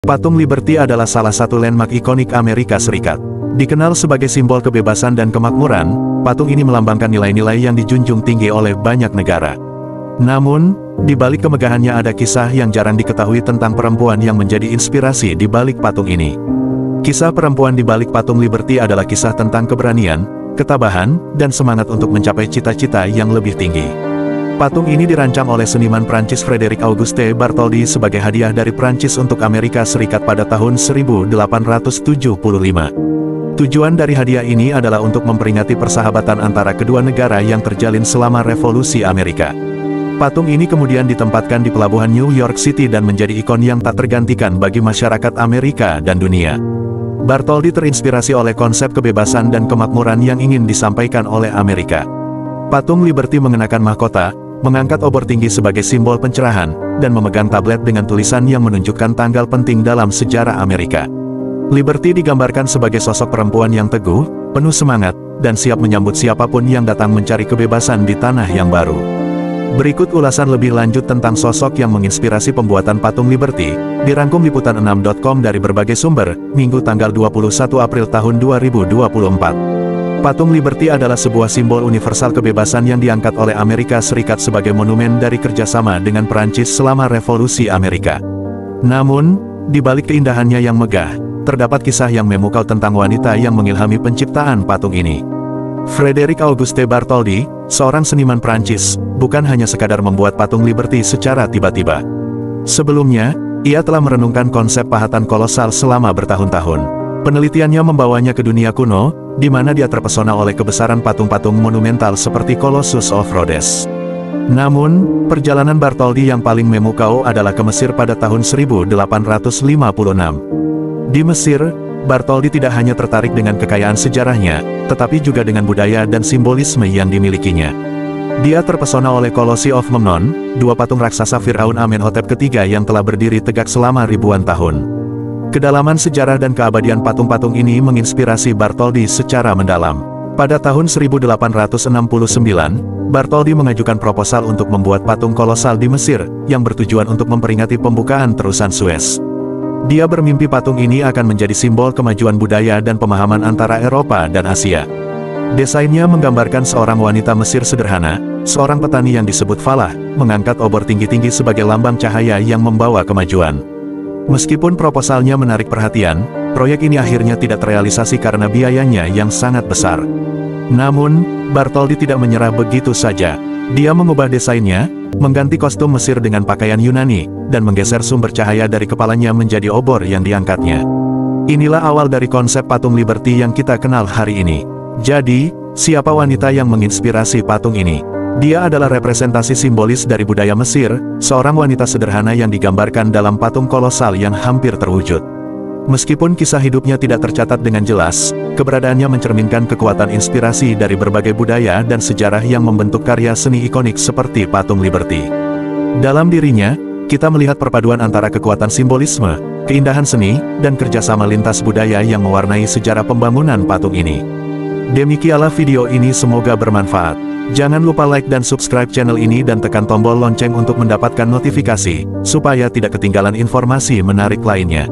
Patung Liberty adalah salah satu landmark ikonik Amerika Serikat. Dikenal sebagai simbol kebebasan dan kemakmuran, patung ini melambangkan nilai-nilai yang dijunjung tinggi oleh banyak negara. Namun, di balik kemegahannya ada kisah yang jarang diketahui tentang perempuan yang menjadi inspirasi di balik patung ini. Kisah perempuan di balik patung Liberty adalah kisah tentang keberanian, ketabahan, dan semangat untuk mencapai cita-cita yang lebih tinggi. Patung ini dirancang oleh seniman Prancis Frédéric Auguste Bartholdi sebagai hadiah dari Prancis untuk Amerika Serikat pada tahun 1875. Tujuan dari hadiah ini adalah untuk memperingati persahabatan antara kedua negara yang terjalin selama Revolusi Amerika. Patung ini kemudian ditempatkan di pelabuhan New York City dan menjadi ikon yang tak tergantikan bagi masyarakat Amerika dan dunia. Bartholdi terinspirasi oleh konsep kebebasan dan kemakmuran yang ingin disampaikan oleh Amerika. Patung Liberty mengenakan mahkota, mengangkat obor tinggi sebagai simbol pencerahan, dan memegang tablet dengan tulisan yang menunjukkan tanggal penting dalam sejarah Amerika. Liberty digambarkan sebagai sosok perempuan yang teguh, penuh semangat, dan siap menyambut siapapun yang datang mencari kebebasan di tanah yang baru. Berikut ulasan lebih lanjut tentang sosok yang menginspirasi pembuatan patung Liberty, dirangkum liputan6.com dari berbagai sumber, Minggu tanggal 21 April tahun 2024. Patung Liberty adalah sebuah simbol universal kebebasan yang diangkat oleh Amerika Serikat sebagai monumen dari kerjasama dengan Perancis selama Revolusi Amerika. Namun, di balik keindahannya yang megah, terdapat kisah yang memukau tentang wanita yang mengilhami penciptaan patung ini. Frédéric Auguste Bartholdi, seorang seniman Prancis, bukan hanya sekadar membuat patung Liberty secara tiba-tiba. Sebelumnya, ia telah merenungkan konsep pahatan kolosal selama bertahun-tahun. Penelitiannya membawanya ke dunia kuno, di mana dia terpesona oleh kebesaran patung-patung monumental seperti Colossus of Rhodes. Namun, perjalanan Bartholdi yang paling memukau adalah ke Mesir pada tahun 1856. Di Mesir, Bartholdi tidak hanya tertarik dengan kekayaan sejarahnya, tetapi juga dengan budaya dan simbolisme yang dimilikinya. Dia terpesona oleh Colossi of Memnon, dua patung raksasa Firaun Amenhotep III yang telah berdiri tegak selama ribuan tahun. Kedalaman sejarah dan keabadian patung-patung ini menginspirasi Bartholdi secara mendalam. Pada tahun 1869, Bartholdi mengajukan proposal untuk membuat patung kolosal di Mesir, yang bertujuan untuk memperingati pembukaan terusan Suez. Dia bermimpi patung ini akan menjadi simbol kemajuan budaya dan pemahaman antara Eropa dan Asia. Desainnya menggambarkan seorang wanita Mesir sederhana, seorang petani yang disebut Falah, mengangkat obor tinggi-tinggi sebagai lambang cahaya yang membawa kemajuan. Meskipun proposalnya menarik perhatian, proyek ini akhirnya tidak terrealisasi karena biayanya yang sangat besar. Namun, Bartholdi tidak menyerah begitu saja. Dia mengubah desainnya, mengganti kostum Mesir dengan pakaian Yunani, dan menggeser sumber cahaya dari kepalanya menjadi obor yang diangkatnya. Inilah awal dari konsep patung Liberty yang kita kenal hari ini. Jadi, siapa wanita yang menginspirasi patung ini? Dia adalah representasi simbolis dari budaya Mesir, seorang wanita sederhana yang digambarkan dalam patung kolosal yang hampir terwujud. Meskipun kisah hidupnya tidak tercatat dengan jelas, keberadaannya mencerminkan kekuatan inspirasi dari berbagai budaya dan sejarah yang membentuk karya seni ikonik seperti patung Liberty. Dalam dirinya, kita melihat perpaduan antara kekuatan simbolisme, keindahan seni, dan kerjasama lintas budaya yang mewarnai sejarah pembangunan patung ini. Demikianlah video ini, semoga bermanfaat. Jangan lupa like dan subscribe channel ini dan tekan tombol lonceng untuk mendapatkan notifikasi, supaya tidak ketinggalan informasi menarik lainnya.